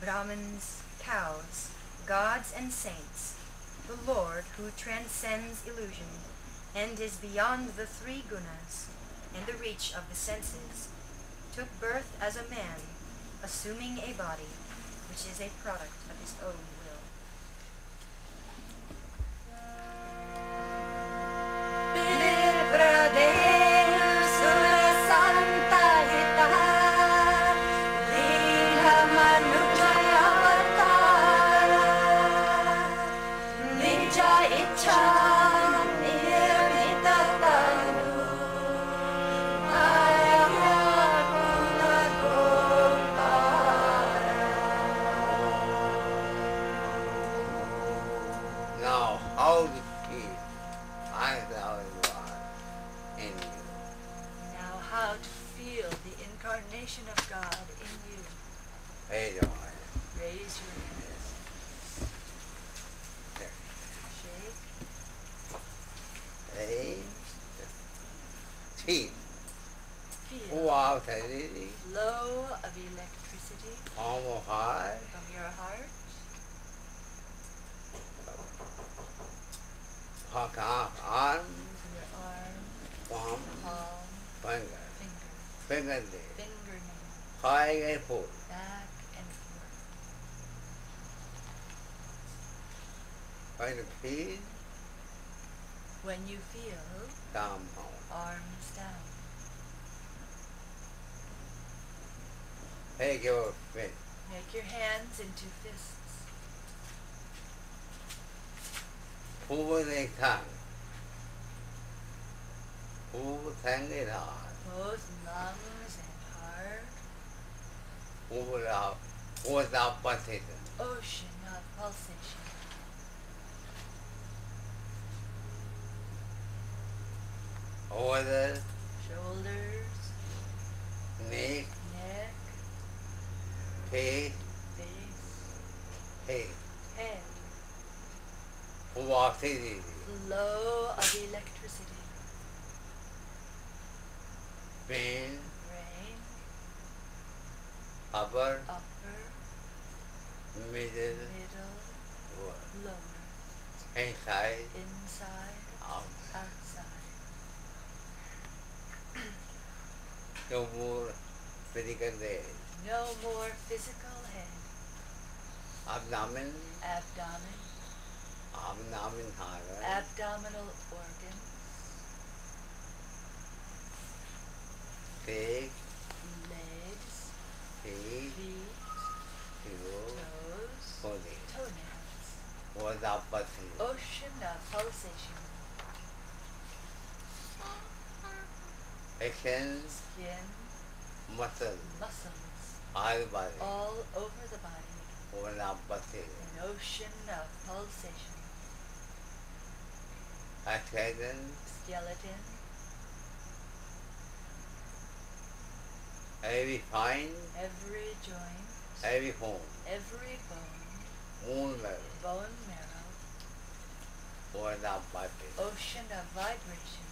Brahmins, cows, gods and saints, the Lord who transcends illusion and is beyond the three gunas and the reach of the senses, took birth as a man, assuming a body, which is a product of his own will. Incarnation of God in you. Raise your hand. Raise your hands. Shake. Raise. Feel. Feel. Flow Flow of electricity from your heart. From your heart. Arm. From your arm. Palm. Palm. Finger. Fingernail. High and forth. Back and forth. When you feel, when you feel, down. arms down. Take your fist. Make your hands into fists. Forward and tongue. Forward tongue and heart. Both lungs and heart. Without pulsation. Ocean of pulsation. Over the Shoulders. neck, Neck. face, Face. head. Head. Oxygen. Flow of electricity. Brain, Brain. upper, Upper. middle, Middle. Lower. inside, Inside. outside. Outside. No more physical day. No more physical head. Abdomen, Abdomen. abdomen higher. Abdominal organs. Leg, Legs. feet, Feet. toes, Toes. body. Toenails. Without pulsation. Ocean of pulsation. Action, Skin. muscle, Muscles. all body. All over the body. Without pulsation. An ocean of pulsation. Skeleton, Skeleton. every fine, Every joint. every home, Every bone. moon level, Bone marrow. without pulsation. Ocean of vibration.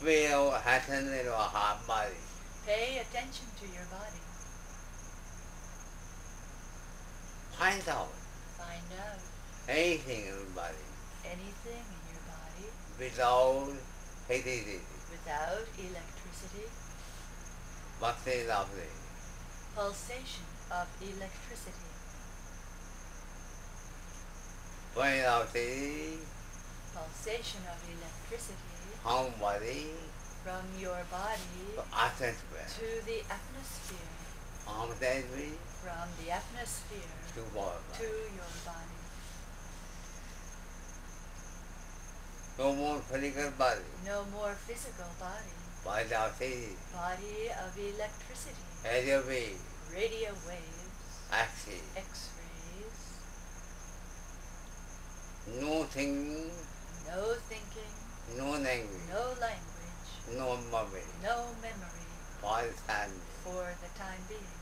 Feel happen in your heart body. Pay attention to your body. Find out Find out anything in your body anything in your body without electricity. without electricity. Pulsation of the Pulsation of electricity. point of the Pulsation of electricity home body from your body to atmosphere. to the atmosphere. Home body From the atmosphere to to body. your body. No more physical body. No more physical body. Body of the Body of electricity. radio wave, Radio waves. axis. X-rays. No thinking, No thinking. no language, No language. no memory. No memory For the time. for the time being.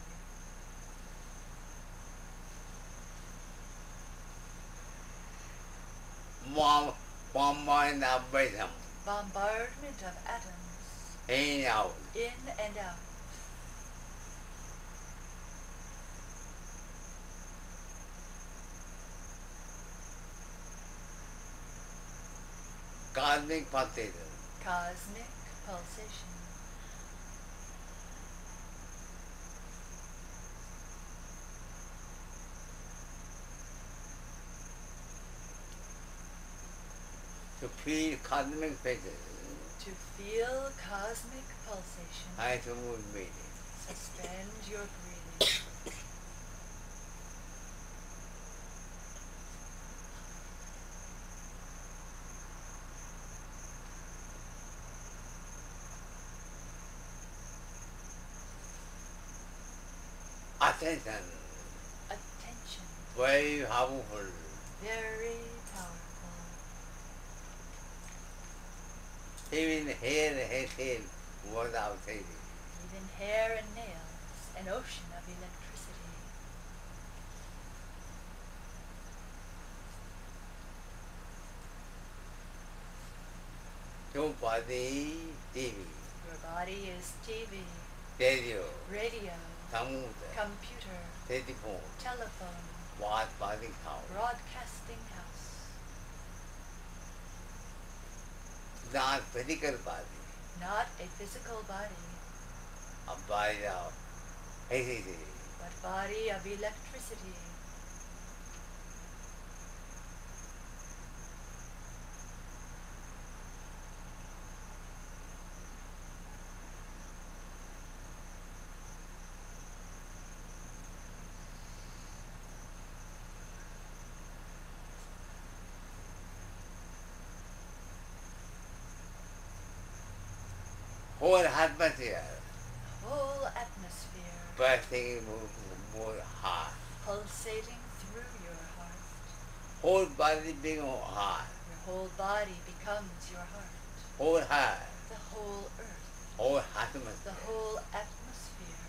Bombardment of wisdom. Bombardment of atoms. In and out. In and out. Cosmic Pulsation. Cosmic Pulsation. To feel cosmic pulsation, To feel cosmic pulsation, I have to move breathing. suspend your breathing. Attention, Attention. very powerful. Very powerful. Even hair was outside. Even hair and nails, an ocean of electricity. Your body, TV, Your body is TV, radio, radio, computer, computer, telephone, telephone, what body count. broadcasting house. Not physical body, Not a physical body, a body of electricity. but body of electricity. Whole atmosphere, Whole atmosphere bursting more hard. pulsating through your heart. Whole body being hard. Your whole body becomes your heart. Whole heart, The whole earth, whole the atmosphere. whole atmosphere.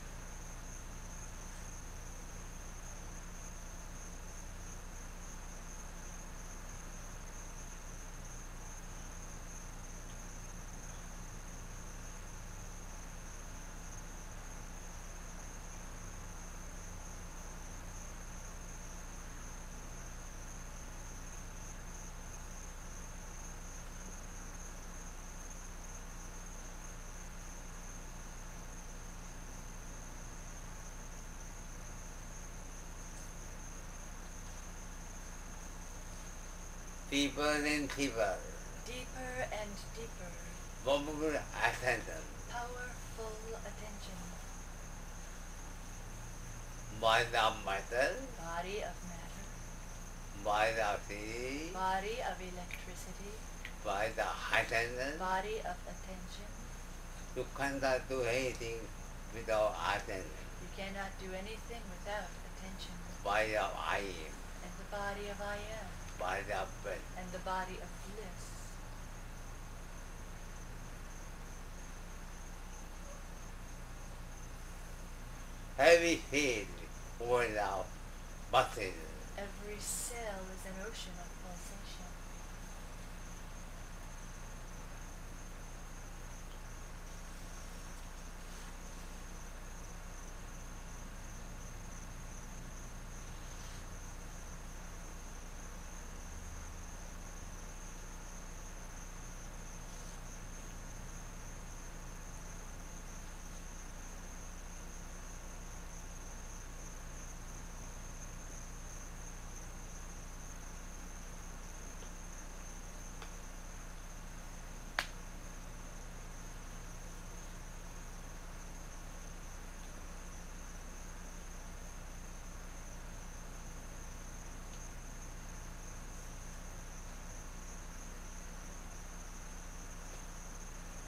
Deeper and deeper. Deeper and deeper. Powerful attention. Powerful attention. Mind of matter, Body of matter. mind of sea, Body of electricity. mind of attention. Body of attention. You cannot do anything without attention. You cannot do anything without attention. Mind of I am, And the body of I am. mind of breath. And the body of bliss. Heavy head without muscle. Every cell is an ocean of pulsation.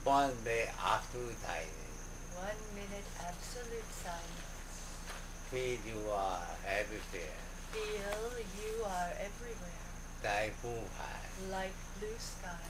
One day absolute silence. 1 minute absolute silence. Feel you are everywhere. Feel you are everywhere. Like moon high. Like blue sky.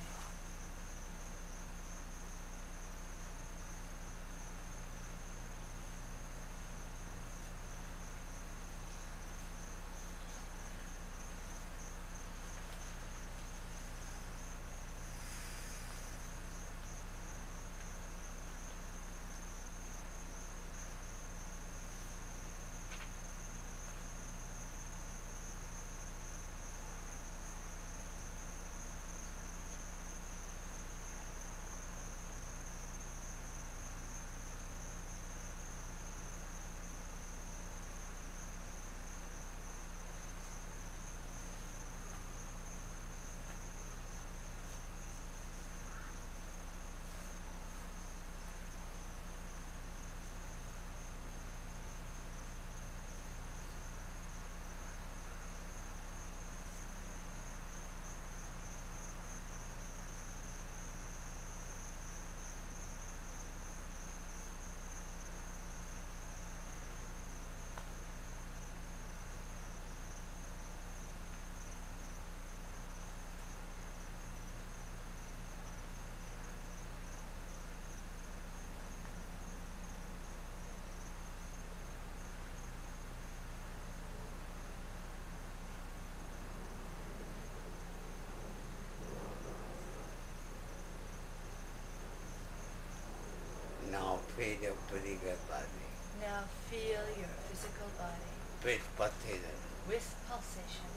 feel your physical body Now feel your physical body with pulsation. with pulsation.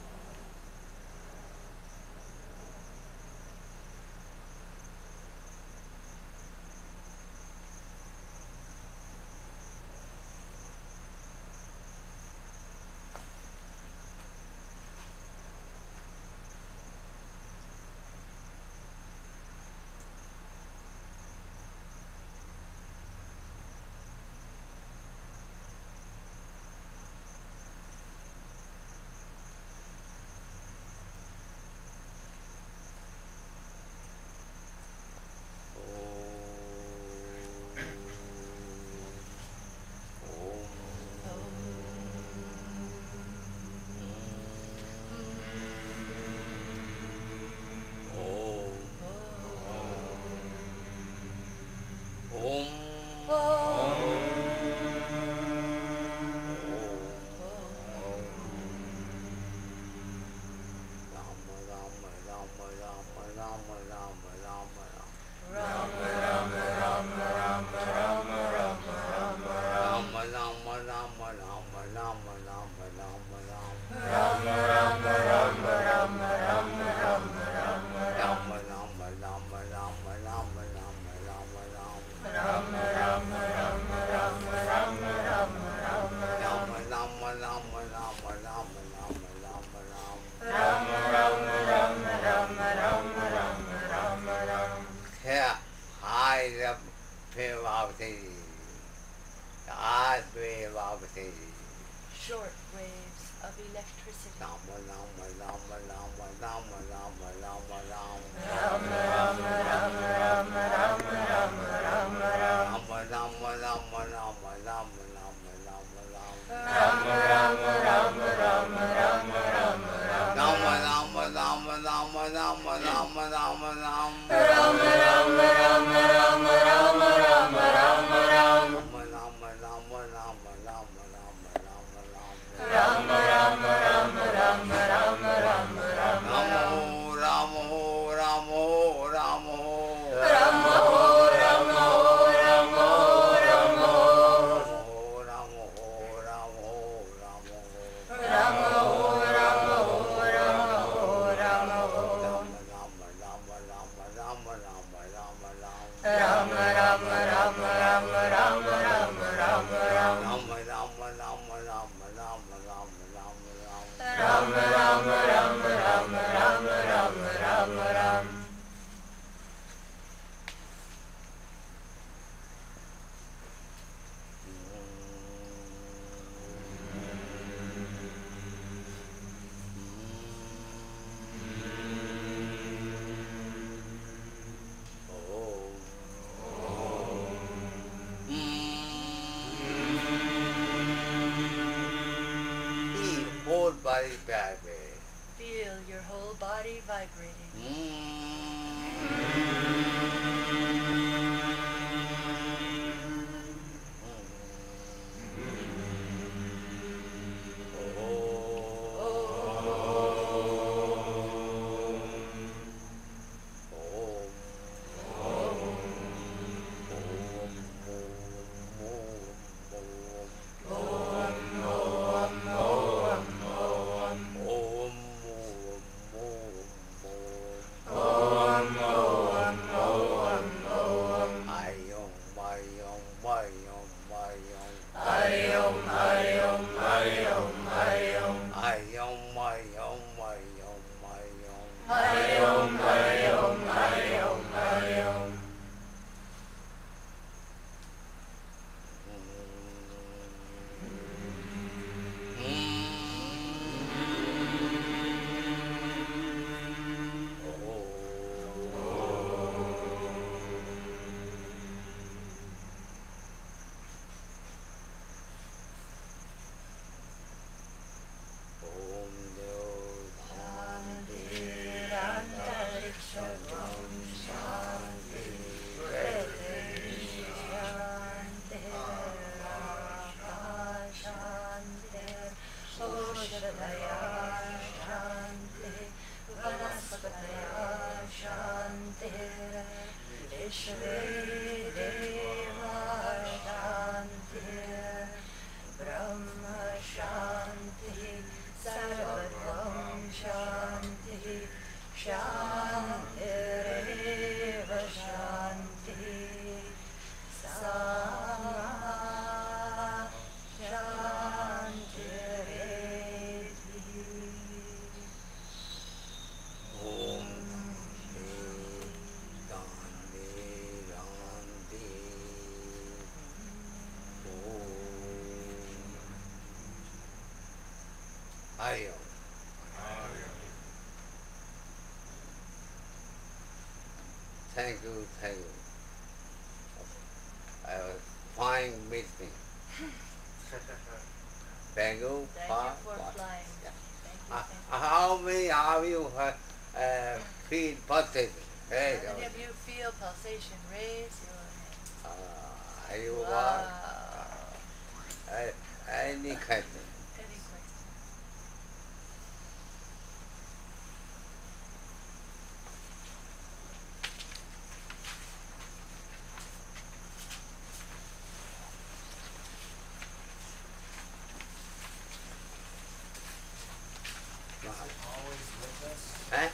Short waves of electricity. Feel your whole body vibrating. Shantireva Shanti Sama Shantireti. Om Shanti Shanti. Om Hari Om. Thank you, thank you. I was fine meeting. Thank you Thank for you for what? flying. Yeah. Thank you. Thank you. How many of you feel pulsating? Hey, How many of you feel pulsation? Raise your hand. are you Wow. any question? Any question? Always with us. Huh?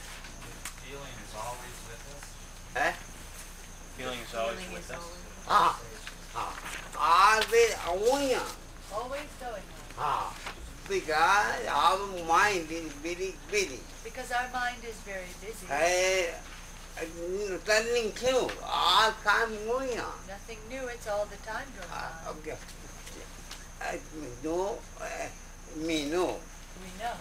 Feeling is always with us. Huh? Feeling is always Feeling with is us. always Always only. Always going on. Because our mind is very busy. Because our mind is very busy. Turning to all time going on. Nothing new, it's all the time going on. Okay. No, me no. We know.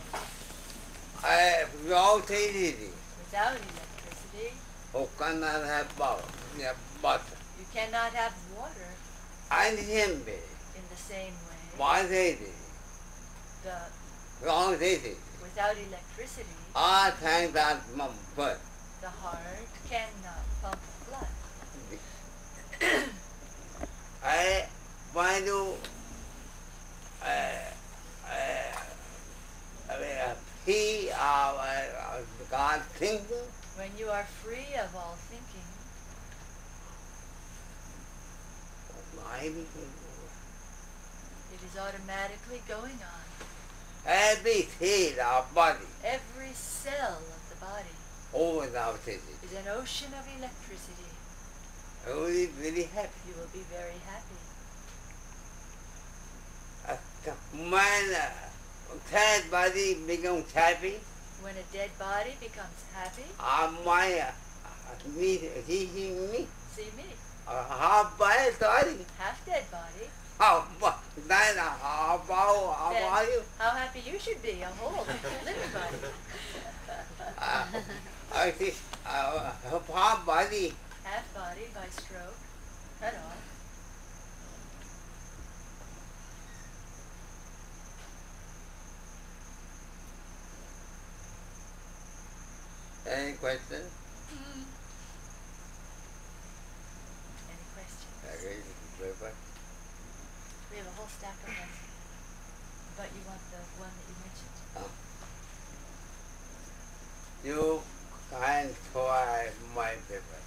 Without electricity, Without electricity, who cannot have power? Yeah, but you cannot have water I same way. in the same way. Why is it? Wrong is it? Without electricity, All things are but the heart cannot pump blood. When you he God thinking, When you are free of all thinking, it is automatically going on. every cell of body Every cell of the body over the electricity. is an ocean of electricity. I will be very happy. You will be very happy. When sad body becomes happy, When a dead body becomes happy, my me, me, see me, half body, sorry. half dead body. Then how about you? How happy you should be, a whole living body. I see half body. Half body by stroke, cut off. Any question? Any questions? Okay, paper. We have a whole stack of them. But you want the one that you mentioned? You can try my paper.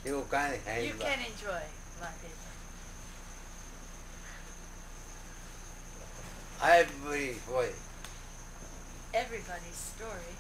You can You handle. can enjoy my paper. Every way. Everybody's story.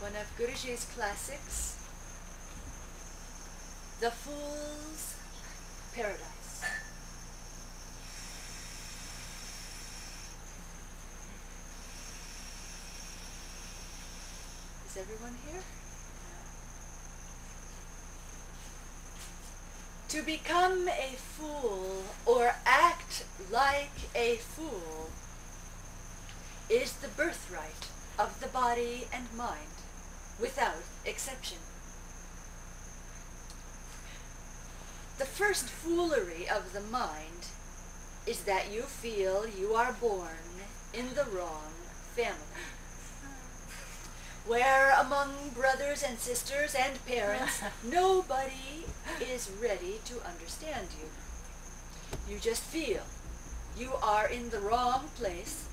One of Guruji's classics, The Fool's Paradise. Is everyone here? To become a fool or act like a fool is the birthright of the body and mind, without exception. The first foolery of the mind is that you feel you are born in the wrong family. where among brothers and sisters and parents, nobody is ready to understand you. You just feel you are in the wrong place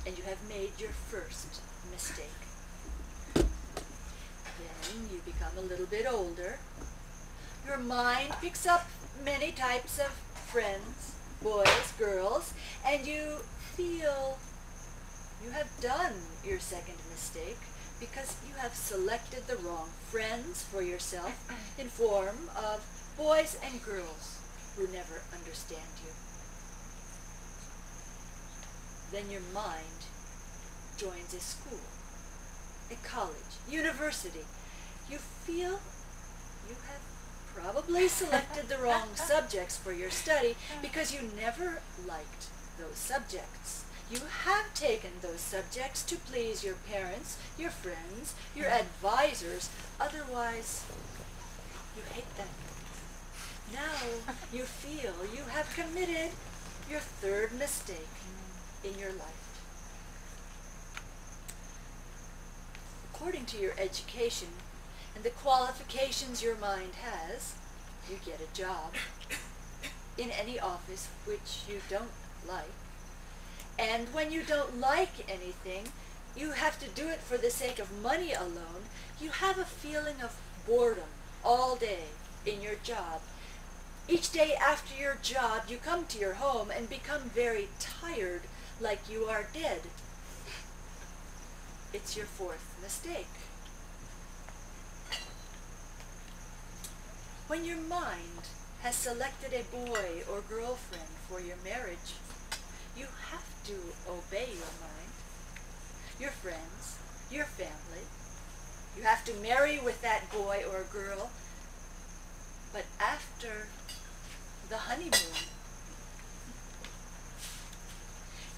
and you have made your first mistake. Then you become a little bit older. Your mind picks up many types of friends, boys, girls, and you feel you have done your second mistake because you have selected the wrong friends for yourself in form of boys and girls who never understand you. Then your mind joins a school, a college, university. You feel you have probably selected the wrong subjects for your study because you never liked those subjects. You have taken those subjects to please your parents, your friends, your advisors. Otherwise, you hate them. Now you feel you have committed your third mistake in your life. According to your education and the qualifications your mind has, you get a job in any office which you don't like. And when you don't like anything, you have to do it for the sake of money alone. You have a feeling of boredom all day in your job. Each day after your job, you come to your home and become very tired, like you are dead. It's your fourth mistake. When your mind has selected a boy or girlfriend for your marriage, you have to obey your mind, your friends, your family. You have to marry with that boy or girl. But after the honeymoon,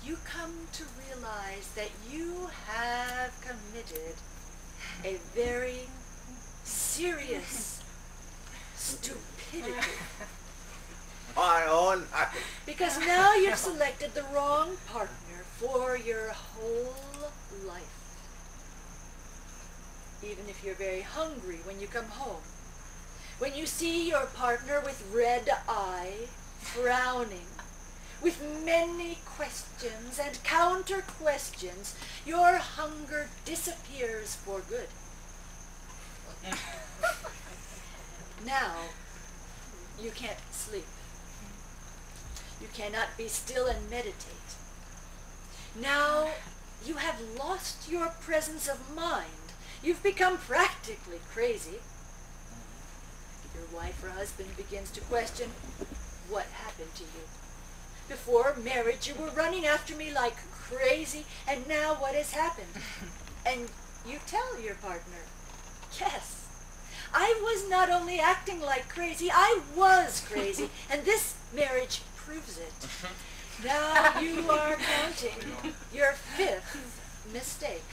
you come to realize that you have committed a very serious stupidity. My own life. Because now you've selected the wrong partner for your whole life. Even if you're very hungry when you come home, when you see your partner with red eye, frowning, with many questions and counter questions, your hunger disappears for good. Now, you can't sleep. You cannot be still and meditate. Now, you have lost your presence of mind. You've become practically crazy. Your wife or husband begins to question, what happened to you? Before marriage, you were running after me like crazy, and now what has happened? And you tell your partner, yes, I was not only acting like crazy, I was crazy, and this marriage proves it. Now you are counting your fifth mistake.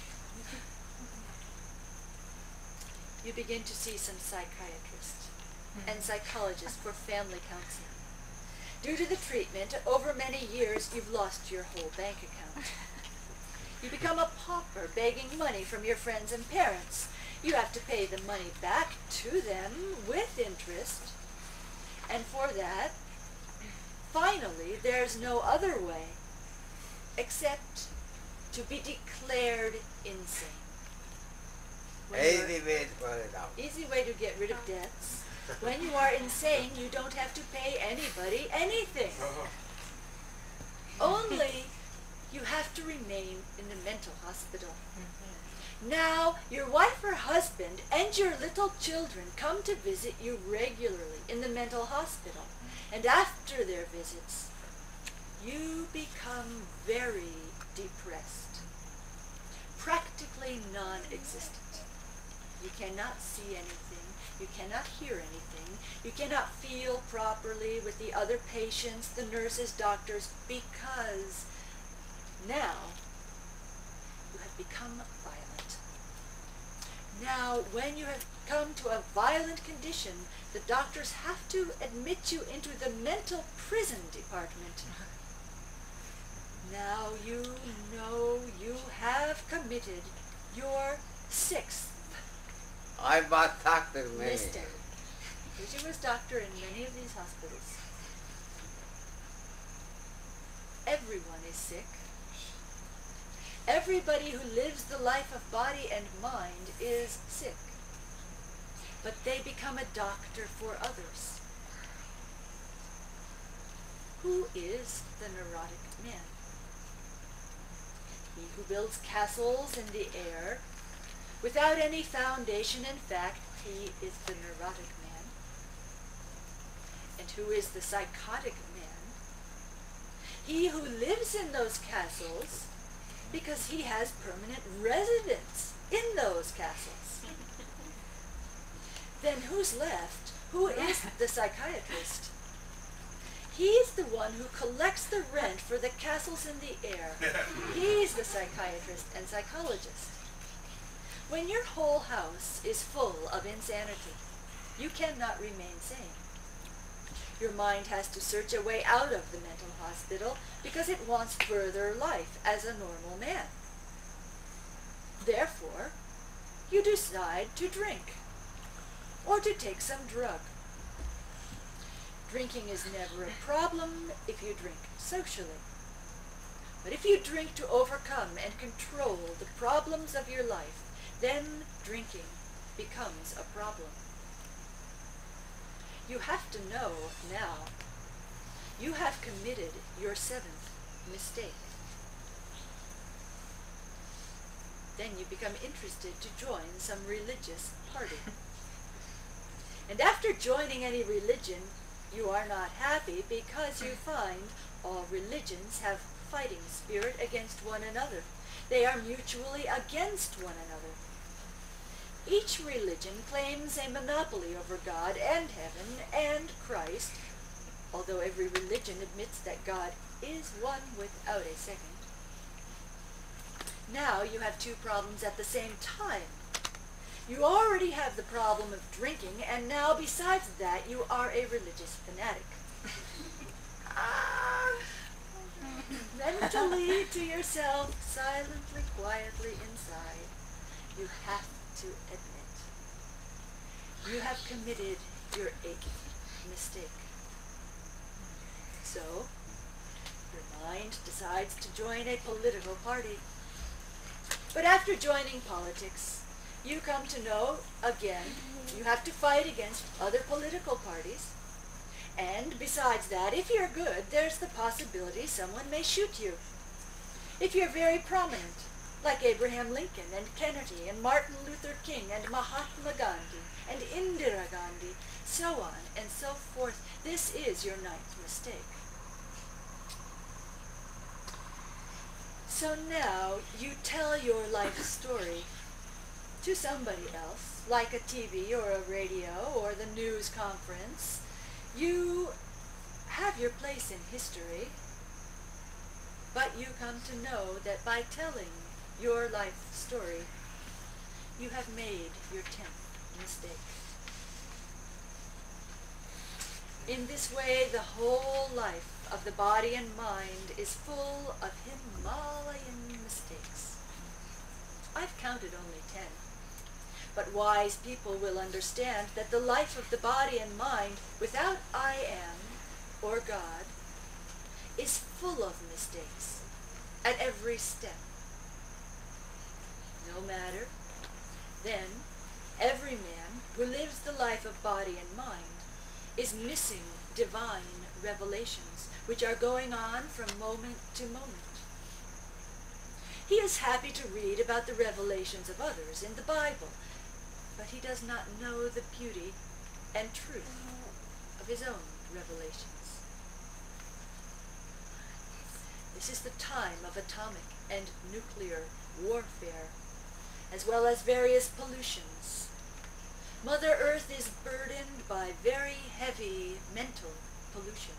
You begin to see some psychiatrists and psychologists for family counseling. Due to the treatment, over many years, you've lost your whole bank account. You become a pauper, begging money from your friends and parents. You have to pay the money back to them with interest. And for that, finally, there's no other way except to be declared insane. Easy way to put it out. Easy way to get rid of debts. When you are insane, you don't have to pay anybody anything. Only you have to remain in the mental hospital. Now, your wife or husband and your little children come to visit you regularly in the mental hospital. And after their visits, you become very depressed, practically non-existent. You cannot see anything. You cannot hear anything. You cannot feel properly with the other patients, the nurses, doctors, because now you have become violent. Now, when you have come to a violent condition, the doctors have to admit you into the mental prison department. Now you know you have committed your Sixth I was doctor many. mistake. Guruji was doctor in many of these hospitals. Everyone is sick. Everybody who lives the life of body and mind is sick. But they become a doctor for others. Who is the neurotic man? He who builds castles in the air without any foundation in fact. He is the neurotic man. And who is the psychotic man? He who lives in those castles because he has permanent residence in those castles. Then who's left? Who is the psychiatrist? He's the one who collects the rent for the castles in the air. He's the psychiatrist and psychologist. When your whole house is full of insanity, you cannot remain sane. Your mind has to search a way out of the mental hospital because it wants further life as a normal man. Therefore, you decide to drink or to take some drug. Drinking is never a problem if you drink socially. But if you drink to overcome and control the problems of your life, then drinking becomes a problem. You have to know now, you have committed your seventh mistake. Then you become interested to join some religious party. And after joining any religion, you are not happy because you find all religions have fighting spirit against one another. They are mutually against one another. Each religion claims a monopoly over God and heaven and Christ, although every religion admits that God is one without a second. Now you have two problems at the same time. You already have the problem of drinking, and now besides that, you are a religious fanatic. Mentally to yourself, silently, quietly inside, you have to admit, you have committed your eighth mistake. So, your mind decides to join a political party. But after joining politics, you come to know, again, you have to fight against other political parties. And besides that, if you're good, there's the possibility someone may shoot you. If you're very prominent, like Abraham Lincoln and Kennedy and Martin Luther King and Mahatma Gandhi and Indira Gandhi, so on and so forth, this is your ninth mistake. So now you tell your life story to somebody else, like a TV or a radio or the news conference. You have your place in history, but you come to know that by telling your life story, you have made your 10th mistake. In this way, the whole life of the body and mind is full of Himalayan mistakes. I've counted only 10. But wise people will understand that the life of the body and mind without I am or God is full of mistakes at every step. No matter, then every man who lives the life of body and mind is missing divine revelations which are going on from moment to moment. He is happy to read about the revelations of others in the Bible, but he does not know the beauty and truth of his own revelations. This is the time of atomic and nuclear warfare, as well as various pollutions. Mother Earth is burdened by very heavy mental pollution.